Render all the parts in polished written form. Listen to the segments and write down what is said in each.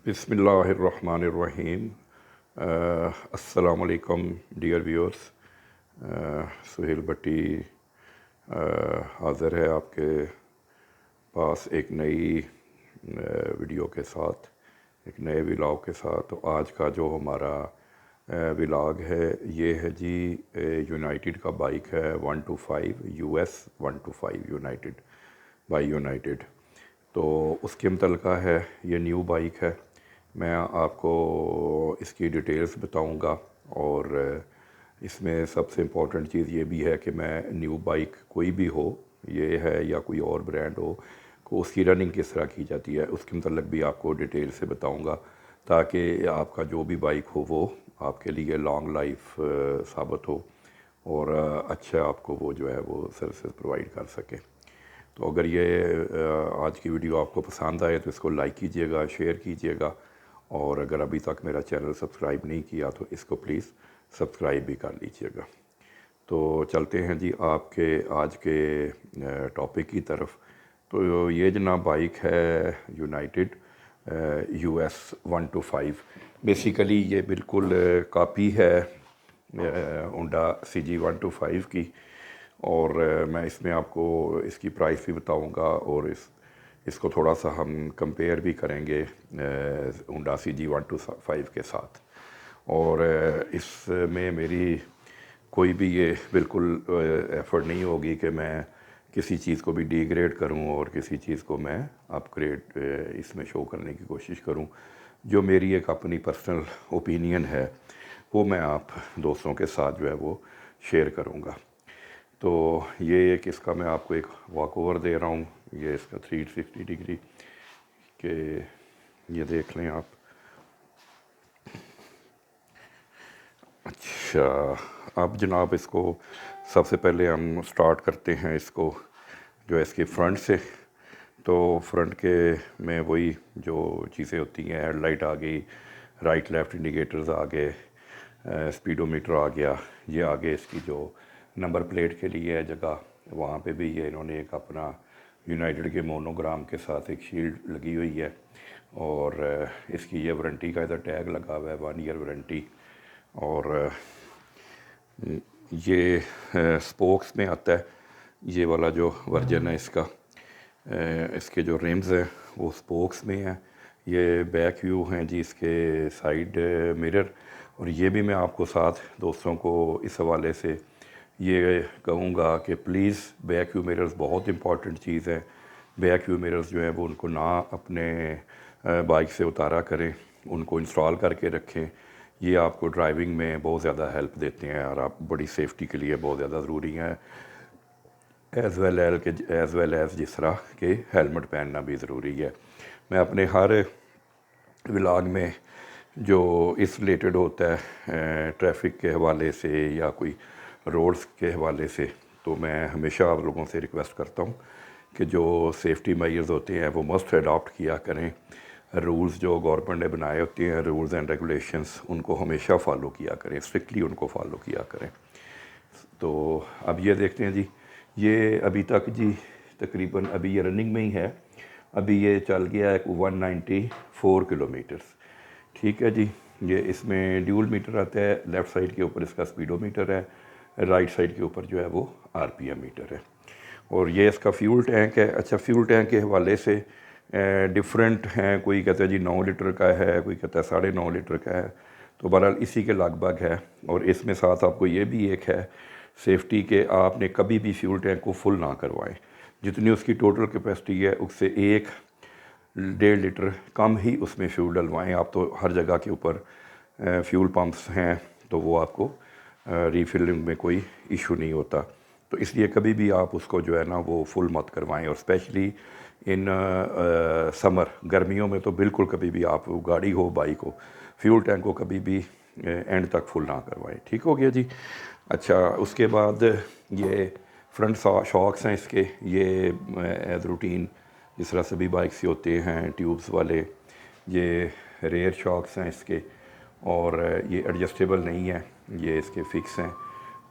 बिस्मिल्लाहिर्रहमानिर्रहीम। अस्सलामुअलैकुम dear viewers. Suhail भट्टी हाज़िर है आपके पास एक नई वीडियो के साथ, एक नए व्लॉग के साथ। तो आज का जो हमारा व्लॉग है ये है जी यूनाइटेड का बाइक है 125 US 125 यूनाइटेड बाई यूनाइटेड। तो उसके मुतल्लिक़ है, ये न्यू बाइक है। मैं आपको इसकी डिटेल्स बताऊंगा और इसमें सबसे इम्पॉर्टेंट चीज़ ये भी है कि मैं न्यू बाइक कोई भी हो, ये है या कोई और ब्रांड हो, को उसकी रनिंग किस तरह की जाती है उसके मुतल्लिक़ भी आपको डिटेल से बताऊंगा, ताकि आपका जो भी बाइक हो वो आपके लिए लॉन्ग लाइफ साबित हो और अच्छा आपको वो जो है वो सर्विस प्रोवाइड कर सके। तो अगर ये आज की वीडियो आपको पसंद आए तो इसको लाइक कीजिएगा, शेयर कीजिएगा, और अगर अभी तक मेरा चैनल सब्सक्राइब नहीं किया तो इसको प्लीज़ सब्सक्राइब भी कर लीजिएगा। तो चलते हैं जी आपके आज के टॉपिक की तरफ। तो ये जनाब बाइक है यूनाइटेड US 125। बेसिकली ये बिल्कुल कॉपी है होंडा CG 125 की, और मैं इसमें आपको इसकी प्राइस भी बताऊंगा और इसको थोड़ा सा हम कंपेयर भी करेंगे होंडा CG 125 के साथ। और इसमें मेरी कोई भी ये बिल्कुल एफ़र्ट नहीं होगी कि मैं किसी चीज़ को भी डिग्रेड करूं और किसी चीज़ को मैं अपग्रेड इसमें शो करने की कोशिश करूं। जो मेरी एक अपनी पर्सनल ओपिनियन है वो मैं आप दोस्तों के साथ जो है वो शेयर करूंगा। तो ये एक इसका मैं आपको एक वॉक ओवर दे रहा हूँ, ये इसका 360 डिग्री के, ये देख लें आप। अच्छा, अब जनाब इसको सबसे पहले हम स्टार्ट करते हैं इसको जो इसके फ्रंट से। तो फ्रंट के में वही जो चीज़ें होती हैं, हेडलाइट आ गई, राइट लेफ़्ट इंडिकेटर्स आ गए, स्पीडोमीटर आ गया, ये आगे इसकी जो नंबर प्लेट के लिए है जगह, वहाँ पे भी ये इन्होंने एक अपना यूनाइटेड के मोनोग्राम के साथ एक शील्ड लगी हुई है। और इसकी ये वारंटी का इधर टैग लगा हुआ है, 1 ईयर वारंटी। और ये स्पोक्स में आता है, ये वाला जो वर्जन है इसका। इसके जो रिम्स हैं वो स्पोक्स में है। ये बैक व्यू हैं जी इसके साइड मिरर। और ये भी मैं आपको साथ दोस्तों को इस हवाले से ये कहूँगा कि प्लीज़ बैक व्यू मिरर्स बहुत इंपॉर्टेंट चीज़ है। बैक व्यू मिरर्स जो है वो उनको ना अपने बाइक से उतारा करें, उनको इंस्टॉल करके रखें। ये आपको ड्राइविंग में बहुत ज़्यादा हेल्प देते हैं और आप बड़ी सेफ्टी के लिए बहुत ज़्यादा ज़रूरी है। एज़ वेल एज़ जिस तरह के हेलमेट पहनना भी ज़रूरी है। मैं अपने हर व्लॉग में जो इस रिलेटेड होता है ट्रैफिक के हवाले से या कोई रोड्स के हवाले से, तो मैं हमेशा आप लोगों से रिक्वेस्ट करता हूँ कि जो सेफ्टी मेजर्स होते हैं वो मस्ट अडॉप्ट किया करें। रूल्स जो गवर्नमेंट ने बनाए होते हैं, रूल्स एंड रेगुलेशंस, उनको हमेशा फॉलो किया करें, स्ट्रिक्टली उनको फॉलो किया करें। तो अब ये देखते हैं जी, ये अभी तक जी तकरीबन अभी ये रनिंग में ही है। अभी ये चल गया है 194 किलोमीटर्स। ठीक है जी। ये इसमें ड्यूल मीटर आता है, लेफ़्ट साइड के ऊपर इसका स्पीडोमीटर है, राइट साइड के ऊपर जो है वो RPM मीटर है। और ये इसका फ्यूल टैंक है। अच्छा, फ्यूल टैंक के हवाले से डिफरेंट हैं, कोई कहता है जी 9 लीटर का है, कोई कहता है 9.5 लीटर का है। तो बहरहाल इसी के लगभग है। और इसमें साथ आपको ये भी एक है सेफ्टी के, आपने कभी भी फ्यूल टैंक को फुल ना करवाएं। जितनी उसकी टोटल कैपेसिटी है उससे 1-1.5 लीटर कम ही उसमें फ्यूल डलवाएं आप। तो हर जगह के ऊपर फ्यूल पंप्स हैं तो वो आपको रीफिलिंग में कोई इशू नहीं होता। तो इसलिए कभी भी आप उसको जो है ना वो फुल मत करवाएं। और स्पेशली इन समर, गर्मियों में तो बिल्कुल कभी भी आप गाड़ी हो, बाइक हो, फ्यूल टैंक को कभी भी एंड तक फुल ना करवाएं। ठीक हो गया जी। अच्छा, उसके बाद ये फ्रंट शॉक्स हैं इसके, ये एज रूटीन जिस तरह सभी बाइक से होते हैं ट्यूब्स वाले। ये रेयर शॉक्स हैं इसके, और ये एडजस्टेबल नहीं है, ये इसके फिक्स हैं।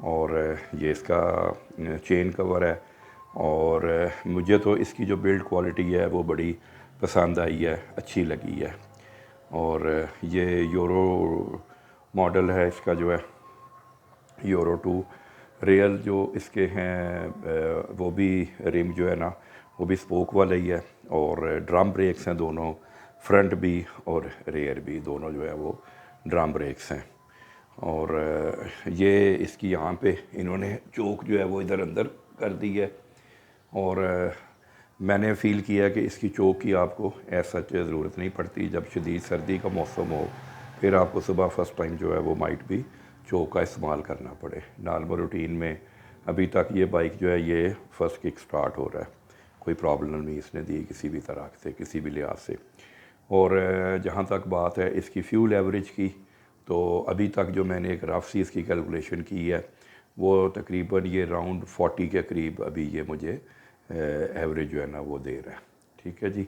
और ये इसका चेन कवर है। और मुझे तो इसकी जो बिल्ड क्वालिटी है वो बड़ी पसंद आई है, अच्छी लगी है। और ये यूरो मॉडल है इसका जो है, यूरो 2। रियल जो इसके हैं वो भी रिम जो है ना वो भी स्पोक वाला ही है, और ड्रम ब्रेक्स हैं दोनों, फ्रंट भी और रेयर भी, दोनों जो है वो ड्रम ब्रेक्स हैं। और ये इसकी यहाँ पे इन्होंने चोक जो है वो इधर अंदर कर दी है, और मैंने फ़ील किया कि इसकी चोक की आपको ऐसा ज़रूरत नहीं पड़ती। जब शदीद सर्दी का मौसम हो फिर आपको सुबह फर्स्ट टाइम जो है वो माइट भी चोक का इस्तेमाल करना पड़े। नॉर्मल रूटीन में अभी तक ये बाइक जो है ये फर्स्ट किक स्टार्ट हो रहा है, कोई प्रॉब्लम नहीं इसने दी किसी भी तरह से, किसी भी लिहाज से। और जहाँ तक बात है इसकी फ्यूल एवरेज की, तो अभी तक जो मैंने एक रफ सी इसकी कैलकुलेशन की है वो तकरीबन ये राउंड 40 के करीब अभी ये मुझे एवरेज जो है ना वो दे रहा है। ठीक है जी।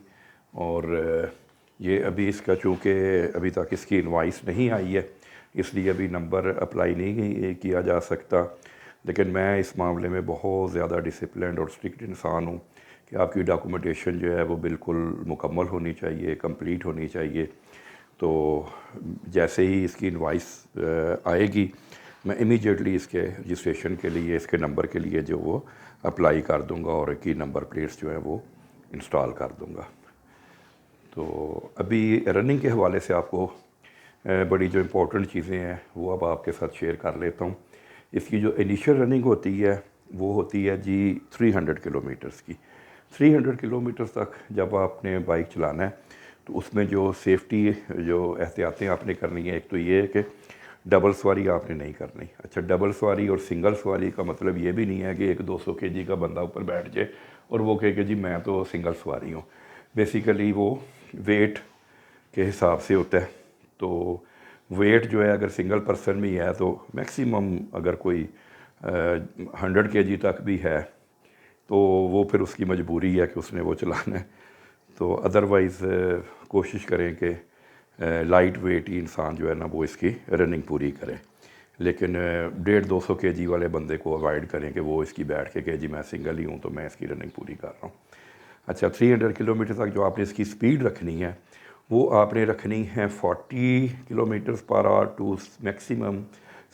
और ये अभी इसका चूँकि अभी तक इसकी इनवाइस नहीं आई है इसलिए अभी नंबर अप्लाई नहीं किया जा सकता, लेकिन मैं इस मामले में बहुत ज़्यादा डिसिप्लिन और स्ट्रिक्ट इंसान हूँ कि आपकी डॉक्यूमेंटेशन जो है वो बिल्कुल मुकम्मल होनी चाहिए, कंप्लीट होनी चाहिए। तो जैसे ही इसकी इनवाइस आएगी मैं इमीडिएटली इसके रजिस्ट्रेशन के लिए, इसके नंबर के लिए जो वो अप्लाई कर दूंगा और की नंबर प्लेट्स जो है वो इंस्टॉल कर दूंगा। तो अभी रनिंग के हवाले से आपको बड़ी जो इम्पोर्टेंट चीज़ें हैं वो अब आपके साथ शेयर कर लेता हूँ। इसकी जो इनिशियल रनिंग होती है वो होती है जी 300 किलोमीटर्स की। 300 किलोमीटर्स तक जब आपने बाइक चलाना है तो उसमें जो सेफ्टी जो एहतियातें आपने करनी है, एक तो ये है कि डबल सवारी आपने नहीं करनी। अच्छा, डबल सवारी और सिंगल सवारी का मतलब ये भी नहीं है कि एक 200 केजी का बंदा ऊपर बैठ जाए और वो कहे कि जी मैं तो सिंगल सवारी हूँ। बेसिकली वो वेट के हिसाब से होता है। तो वेट जो है अगर सिंगल पर्सन भी है तो मैक्सिमम अगर कोई 100 केजी तक भी है तो वो फिर उसकी मजबूरी है कि उसने वो चलाना है। तो अदरवाइज़ कोशिश करें कि लाइट वेट ही इंसान जो है ना वो इसकी रनिंग पूरी करे, लेकिन 150-200 केजी वाले बंदे को अवॉइड करें कि वो इसकी बैठ के जी मैं सिंगल ही हूँ तो मैं इसकी रनिंग पूरी कर रहा हूँ। अच्छा, 300 किलोमीटर तक जो आपने इसकी स्पीड रखनी है वो आपने रखनी है 40 kilometres per hour to maximum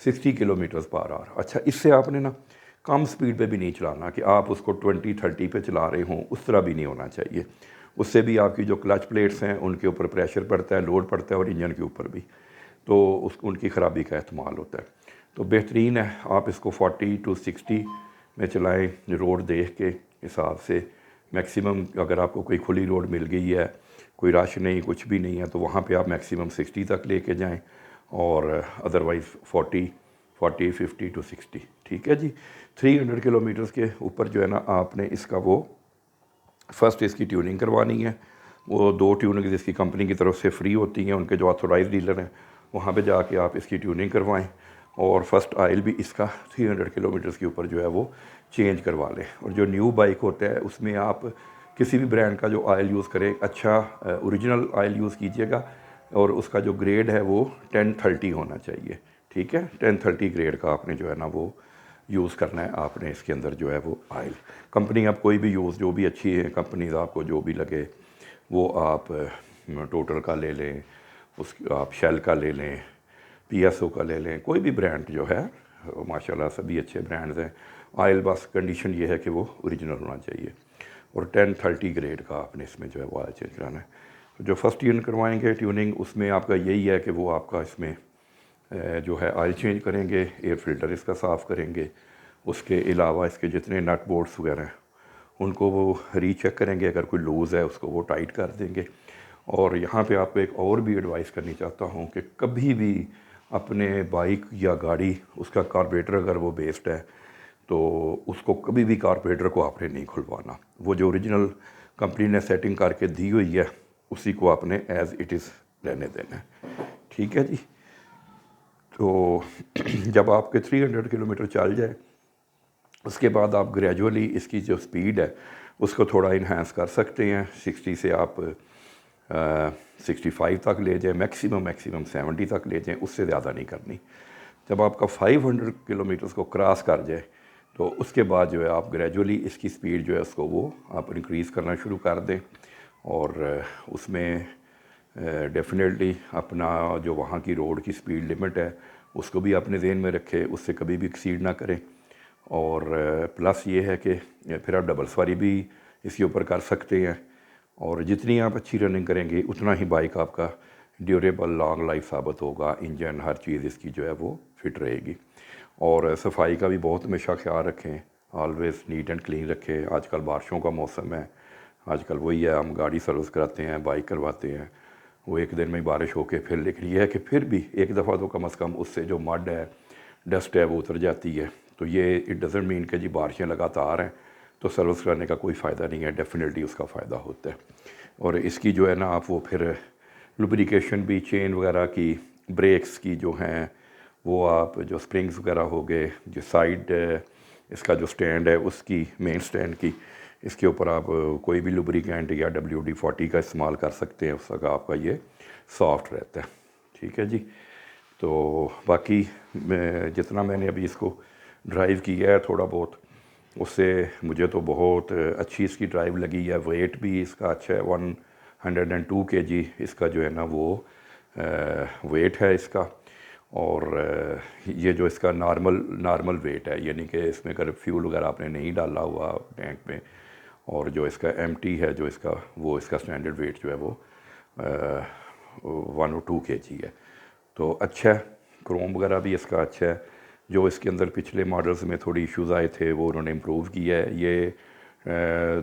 60 kilometres per hour. अच्छा, इससे आपने ना कम स्पीड पे भी नहीं चलाना कि आप उसको 20-30 पे चला रहे हों, उस तरह भी नहीं होना चाहिए। उससे भी आपकी जो क्लच प्लेट्स हैं उनके ऊपर प्रेशर पड़ता है, लोड पड़ता है, और इंजन के ऊपर भी, तो उनकी ख़राबी का एहतमाल होता है। तो बेहतरीन है आप इसको 40-60 में चलाएं, रोड देख के हिसाब से। मैक्सिमम अगर आपको कोई खुली रोड मिल गई है, कोई रश नहीं, कुछ भी नहीं है, तो वहाँ पे आप मैक्सिमम 60 तक लेके जाएं, और अदरवाइज़ 50-50 ठीक है जी। 300 किलोमीटर्स के ऊपर जो है ना आपने इसका वो फर्स्ट इसकी ट्यूनिंग करवानी है। वो 2 ट्यूनिंग इसकी कंपनी की तरफ से फ्री होती हैं, उनके जो ऑथोराइज डीलर हैं वहाँ पे जाके आप इसकी ट्यूनिंग करवाएं, और फर्स्ट ऑयल भी इसका 300 किलोमीटर्स के ऊपर जो है वो चेंज करवा लें। और जो न्यू बाइक होता है उसमें आप किसी भी ब्रांड का जो ऑयल यूज़ करें अच्छा ओरिजिनल ऑयल यूज़ कीजिएगा, और उसका जो ग्रेड है वो 1030 होना चाहिए। ठीक है, 1030 ग्रेड का आपने जो है ना वो यूज़ करना है आपने इसके अंदर जो है वो ऑयल। कंपनी आप कोई भी यूज़, जो भी अच्छी है कंपनीज आपको जो भी लगे वो आप टोटल का ले लें, आप शेल का ले लें, PSO का ले लें, कोई भी ब्रांड जो है, माशाल्लाह सभी अच्छे ब्रांड्स हैं। ऑयल बस कंडीशन ये है कि वो ओरिजिनल होना चाहिए, और 1030 ग्रेड का आपने इसमें जो है वो ऑयल चेंज कराना है। तो जो फर्स्ट ट्यून करवाएंगे ट्यूनिंग, उसमें आपका यही है कि वो आपका इसमें जो है ऑयल चेंज करेंगे, एयर फिल्टर इसका साफ़ करेंगे, उसके अलावा इसके जितने नट बोल्ट्स वगैरह हैं उनको वो रीचेक करेंगे, अगर कोई लूज़ है उसको वो टाइट कर देंगे। और यहाँ पे आपको एक और भी एडवाइस करनी चाहता हूँ कि कभी भी अपने बाइक या गाड़ी, उसका कार्बोरेटर अगर वो बेस्ड है तो उसको कभी भी कार्बोरेटर को आपने नहीं खुलवाना। वो जो ओरिजिनल कंपनी ने सेटिंग करके दी हुई है उसी को आपने एज़ इट इज़ रहने देना है। ठीक है जी। तो जब आपके 300 किलोमीटर चल जाए उसके बाद आप ग्रेजुअली इसकी जो स्पीड है उसको थोड़ा इन्हांस कर सकते हैं। 60 से आप 65 तक ले जाएं, मैक्सिमम 70 तक ले जाएं, उससे ज़्यादा नहीं करनी। जब आपका 500 किलोमीटर्स को क्रॉस कर जाए तो उसके बाद जो है आप ग्रेजुअली इसकी स्पीड जो है उसको वो आप इंक्रीज़ करना शुरू कर दें, और उसमें डेफिनेटली अपना जो वहाँ की रोड की स्पीड लिमिट है उसको भी अपने ज़हन में रखें, उससे कभी भी एक्सीड ना करें। और प्लस ये है कि फिर आप डबल सवारी भी इसके ऊपर कर सकते हैं, और जितनी आप अच्छी रनिंग करेंगे उतना ही बाइक आपका ड्यूरेबल लॉन्ग लाइफ साबित होगा। इंजन हर चीज़ इसकी जो है वो फिट रहेगी। और सफाई का भी बहुत हमेशा ख्याल रखें, ऑलवेज़ नीट एंड क्लीन रखें। आजकल बारिशों का मौसम है, आजकल वही है, हम गाड़ी सर्विस कराते हैं, बाइक करवाते हैं, वो एक दिन में ही बारिश होके फिर, लेकिन ये है कि फिर भी एक दफ़ा तो कम से कम उससे जो मड है, डस्ट है, वो उतर जाती है। तो ये इट डज़ंट मीन कि जी बारिशें लगातार हैं तो सर्विस कराने का कोई फ़ायदा नहीं है, डेफिनेटली उसका फ़ायदा होता है। और इसकी जो है ना आप वो फिर लुब्रिकेशन भी, चेन वगैरह की, ब्रेक्स की जो हैं वो, आप जो स्प्रिंग्स वगैरह हो गए, जो साइड इसका जो स्टैंड है उसकी, मेन स्टैंड की, इसके ऊपर आप कोई भी लुब्रिकेंट या WD-40 का इस्तेमाल कर सकते हैं, उसका आपका ये सॉफ्ट रहता है। ठीक है जी। तो बाकी जितना मैंने अभी इसको ड्राइव किया है थोड़ा बहुत, उससे मुझे तो बहुत अच्छी इसकी ड्राइव लगी है। वेट भी इसका अच्छा है, 102 kg इसका जो है ना वो वेट है इसका। और ये जो इसका नॉर्मल वेट है, यानी कि इसमें अगर फ्यूल वगैरह आपने नहीं डाला हुआ टैंक में, और जो इसका एम्प्टी है जो इसका, वो इसका स्टैंडर्ड वेट जो है वो 102 kg है। तो अच्छा है, क्रोम वगैरह भी इसका अच्छा है। जो इसके अंदर पिछले मॉडल्स में थोड़ी इश्यूज़ आए थे वो उन्होंने इम्प्रूव किया है। ये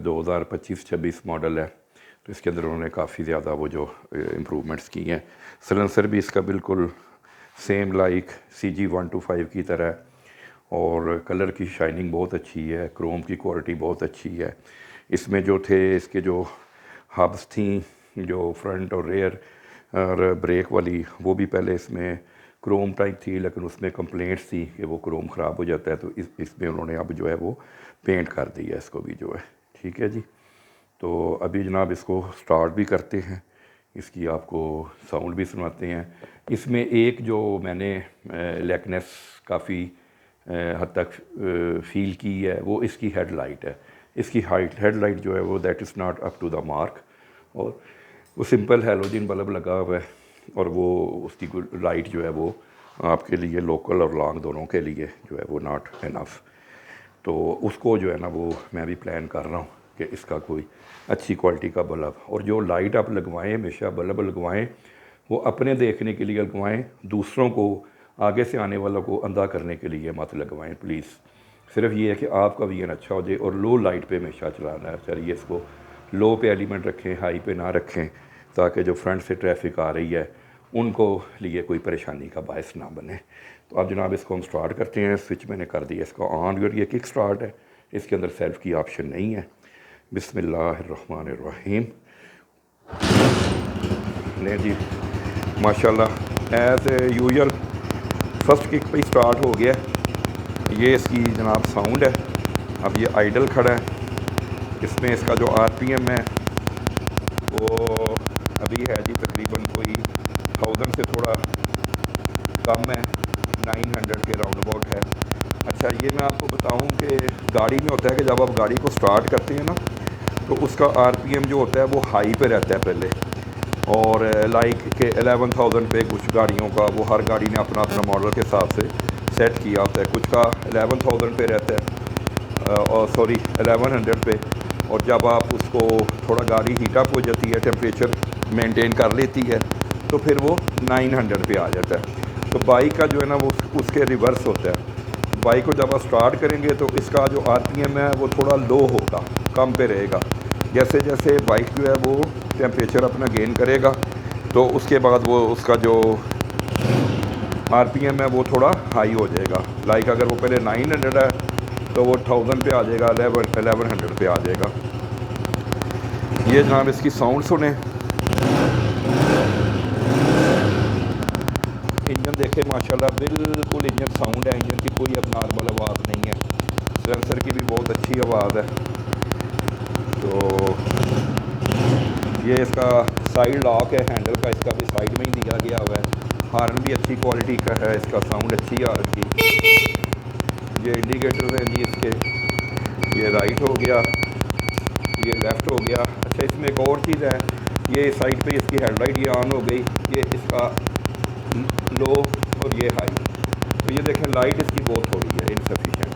2025-26 मॉडल है, तो इसके अंदर उन्होंने काफ़ी ज़्यादा वो जो इम्प्रूवमेंट्स की हैं। सलेंसर भी इसका बिल्कुल सेम लाइक CG125 की तरह है, और कलर की शाइनिंग बहुत अच्छी है, क्रोम की क्वालिटी बहुत अच्छी है। इसमें जो थे इसके जो हब्स थी, जो फ्रंट और रेयर और ब्रेक वाली, वो भी पहले इसमें क्रोम टाइप थी, लेकिन उसमें कंप्लेंट्स थी कि वो क्रोम ख़राब हो जाता है, तो इसमें उन्होंने अब जो है वो पेंट कर दिया इसको भी जो है। ठीक है जी। तो अभी जनाब इसको स्टार्ट भी करते हैं, इसकी आपको साउंड भी सुनाते हैं। इसमें एक जो मैंने लैकनेस काफ़ी हद तक फील की है वो इसकी हेडलाइट है। इसकी हेडलाइट जो है वो that is not up to the mark, और वो सिंपल हैलोजन बल्ब लगा हुआ है, और वो उसकी लाइट जो है वो आपके लिए लोकल और लॉन्ग दोनों के लिए जो है वो नॉट इनफ। तो उसको जो है ना वो मैं भी प्लान कर रहा हूँ कि इसका कोई अच्छी क्वालिटी का बल्ब, और जो लाइट आप लगवाएं, हमेशा बल्ब लगवाएं वो अपने देखने के लिए लगवाएं, दूसरों को, आगे से आने वालों को अंधा करने के लिए मत लगवाएं प्लीज़। सिर्फ ये है कि आपका विजन अच्छा हो जाए, और लो लाइट पे हमेशा चलाना चाहिए इसको। लो पे एलिमेंट रखें, हाई पे ना रखें, ताकि जो फ्रंट से ट्रैफिक आ रही है उनको लिए कोई परेशानी का बायस ना बने। तो अब जनाब इसको हम स्टार्ट करते हैं। स्विच मैंने कर दिया इसका ऑन, और ये किक स्टार्ट है, इसके अंदर सेल्फ की ऑप्शन नहीं है। बिस्मिल्लाहिर्रहमानिर्रहीम। नहीं जी, माशाल्लाह एज़ यूजुअल फर्स्ट किक पे स्टार्ट हो गया। ये इसकी जनाब साउंड है। अब ये आइडल खड़ा है, इसमें इसका जो RPM है वो अभी है जी तकरीबन कोई 1000 से थोड़ा कम है, 900 के राउंड अबाउट है। अच्छा, ये मैं आपको बताऊं कि गाड़ी में होता है कि जब आप गाड़ी को स्टार्ट करते हैं ना, तो उसका RPM जो होता है वो हाई पे रहता है पहले, और लाइक के 11,000 पे कुछ गाड़ियों का, वो हर गाड़ी ने अपना अपना मॉडल के हिसाब से सेट किया होता है। कुछ का 11,000 पे रहता है, और सॉरी 1100 पे, और जब आप उसको थोड़ा गाड़ी हीटअप हो जाती है, टेम्परेचर मेंटेन कर लेती है, तो फिर वो 900 पे आ जाता है। तो बाइक का जो है ना वो उसके रिवर्स होता है। बाइक को जब आप स्टार्ट करेंगे तो इसका जो RPM है वो थोड़ा लो होगा, कम पे रहेगा। जैसे जैसे बाइक जो है वो टेम्परेचर अपना गेन करेगा, तो उसके बाद वो उसका जो RPM है वो थोड़ा हाई हो जाएगा। लाइक अगर वो पहले 900 है तो वो 1000 पे आ जाएगा, 1100 पे आ जाएगा। ये जनाब इसकी साउंड सुने, इंजन देखे माशाल्लाह, बिल्कुल इंजन साउंड है, इंजन की कोई अब नॉर्मल आवाज़ नहीं है। सेंसर की भी बहुत अच्छी आवाज़ है। तो ये इसका साइड लॉक है, हैंडल का इसका भी साइड में ही दिया गया हुआ है। हार्न भी अच्छी क्वालिटी का है, इसका साउंड अच्छी है हार्न की। ये इंडिकेटर हैं जी इसके, ये राइट हो गया, ये लेफ़्ट हो गया। अच्छा, इसमें एक और चीज़ है, ये साइड पे इसकी हेडलाइट ये ऑन हो गई, ये इसका लो और ये हाई। तो ये देखें लाइट इसकी बहुत थोड़ी है, इनसफिशेंट।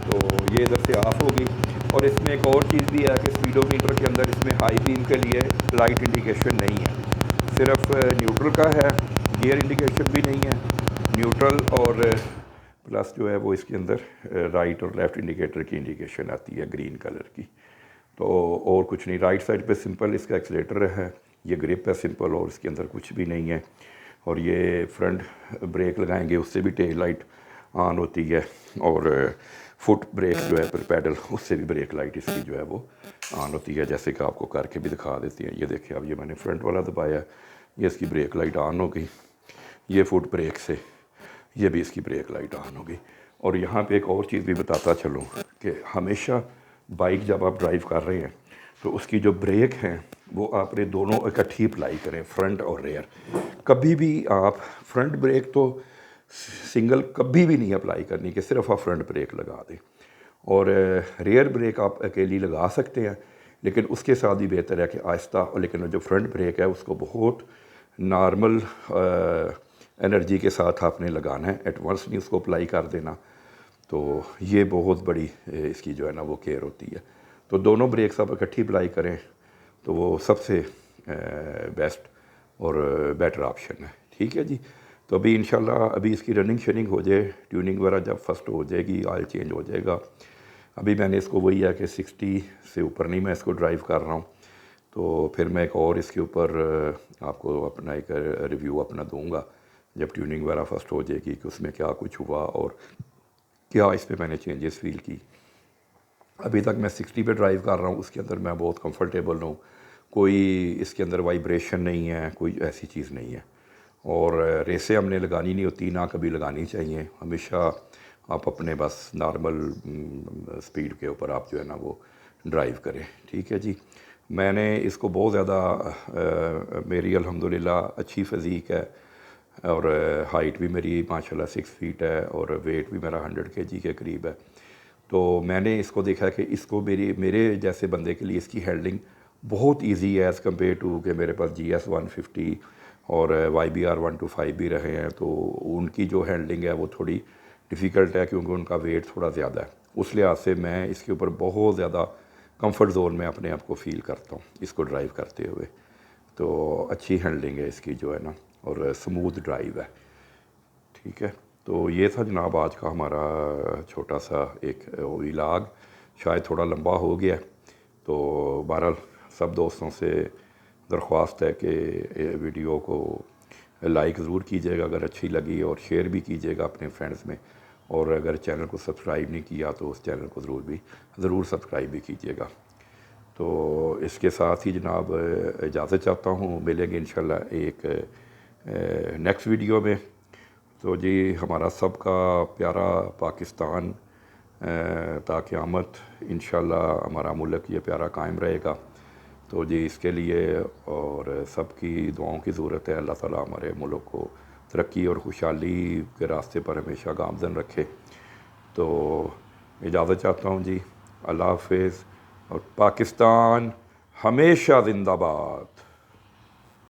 तो ये इधर से ऑफ होगी। और इसमें एक और चीज़ भी है कि स्पीडोमीटर के अंदर इसमें हाई बीम के लिए लाइट इंडिकेशन नहीं है, सिर्फ न्यूट्रल का है, गियर इंडिकेशन भी नहीं है। न्यूट्रल और प्लस जो है वो इसके अंदर राइट और लेफ़्ट इंडिकेटर की इंडिकेशन आती है ग्रीन कलर की। तो और कुछ नहीं। राइट साइड पे सिंपल इसका एक्सीलेटर है, ये ग्रिप है सिंपल, और इसके अंदर कुछ भी नहीं है। और ये फ्रंट ब्रेक लगाएंगे उससे भी टेल लाइट ऑन होती है, और फुट ब्रेक जो है पर पैडल उससे भी ब्रेक लाइट इसकी जो है वो ऑन होती है। जैसे कि आपको करके भी दिखा देती है। ये देखिए, अब ये मैंने फ्रंट वाला दबाया, ये इसकी ब्रेक लाइट ऑन हो गई। ये फुट ब्रेक से ये भी इसकी ब्रेक लाइट ऑन हो गई। और यहाँ पे एक और चीज़ भी बताता चलूँ कि हमेशा बाइक जब आप ड्राइव कर रहे हैं तो उसकी जो ब्रेक हैं वो आपने दोनों इकट्ठी अप्लाई करें, फ्रंट और रेयर। कभी भी आप फ्रंट ब्रेक तो सिंगल कभी भी नहीं अप्लाई करनी कि सिर्फ आप फ्रंट ब्रेक लगा दें, और रेयर ब्रेक आप अकेली लगा सकते हैं, लेकिन उसके साथ भी बेहतर है कि आहिस्ता। लेकिन जो फ्रंट ब्रेक है उसको बहुत नॉर्मल एनर्जी के साथ आपने लगाना है, एटवंस नहीं उसको अप्लाई कर देना। तो ये बहुत बड़ी इसकी जो है ना वो केयर होती है। तो दोनों ब्रेक्स आप इकट्ठी अप्लाई करें तो वो सबसे बेस्ट और बेटर ऑप्शन है। ठीक है जी। तो अभी इंशाल्लाह अभी इसकी रनिंग शनिंग हो जाए, ट्यूनिंग वगैरह जब फर्स्ट हो जाएगी, ऑयल चेंज हो जाएगा। अभी मैंने इसको वही है कि 60 से ऊपर नहीं मैं इसको ड्राइव कर रहा हूँ। तो फिर मैं एक और इसके ऊपर आपको अपना एक रिव्यू अपना दूंगा जब ट्यूनिंग वगैरह फर्स्ट हो जाएगी कि उसमें क्या कुछ हुआ और क्या इस पर मैंने चेंजेस फील की। अभी तक मैं 60 पे ड्राइव कर रहा हूँ, उसके अंदर मैं बहुत कंफर्टेबल हूँ। कोई इसके अंदर वाइब्रेशन नहीं है, कोई ऐसी चीज़ नहीं है। और रेसें हमने लगानी नहीं होती, ना कभी लगानी चाहिए। हमेशा आप अपने बस नॉर्मल स्पीड के ऊपर आप जो है ना वो ड्राइव करें। ठीक है जी। मैंने इसको बहुत ज़्यादा मेरी अल्हम्दुलिल्लाह अच्छी फ़िज़ीक है, और हाइट भी मेरी माशाल्लाह 6 फीट है, और वेट भी मेरा 100 kg के करीब है। तो मैंने इसको देखा कि इसको मेरे जैसे बंदे के लिए इसकी हैंडलिंग बहुत इजी है एज़ कम्पेयर टू कि मेरे पास GS 150 और YBR 125 भी रहे हैं। तो उनकी जो हैंडलिंग है वो थोड़ी डिफ़िकल्ट है क्योंकि उनका वेट थोड़ा ज़्यादा है। उस लिहाज से मैं इसके ऊपर बहुत ज़्यादा कंफर्ट जोन में अपने आप को फ़ील करता हूँ इसको ड्राइव करते हुए। तो अच्छी हैंडलिंग है इसकी जो है ना, और स्मूथ ड्राइव है। ठीक है। तो ये था जनाब आज का हमारा छोटा सा एक व्लॉग, शायद थोड़ा लंबा हो गया। तो बहरहाल सब दोस्तों से दरख्वास्त है कि वीडियो को लाइक ज़रूर कीजिएगा अगर अच्छी लगी, और शेयर भी कीजिएगा अपने फ्रेंड्स में। और अगर चैनल को सब्सक्राइब नहीं किया तो उस चैनल को ज़रूर सब्सक्राइब भी कीजिएगा। तो इसके साथ ही जनाब इजाज़त चाहता हूँ, मिलेंगे इंशाल्लाह एक नेक्स्ट वीडियो में। तो जी हमारा सबका प्यारा पाकिस्तान ता क़यामत इंशाल्लाह हमारा मुल्क ये प्यारा कायम रहेगा। तो जी इसके लिए और सबकी दुआओं की ज़रूरत है। अल्लाह ताला हमारे मुल्क को तरक्की और खुशहाली के रास्ते पर हमेशा गामज़न रखे। तो इजाज़त चाहता हूँ जी, अल्लाह हाफ़िज़, और पाकिस्तान हमेशा ज़िंदाबाद।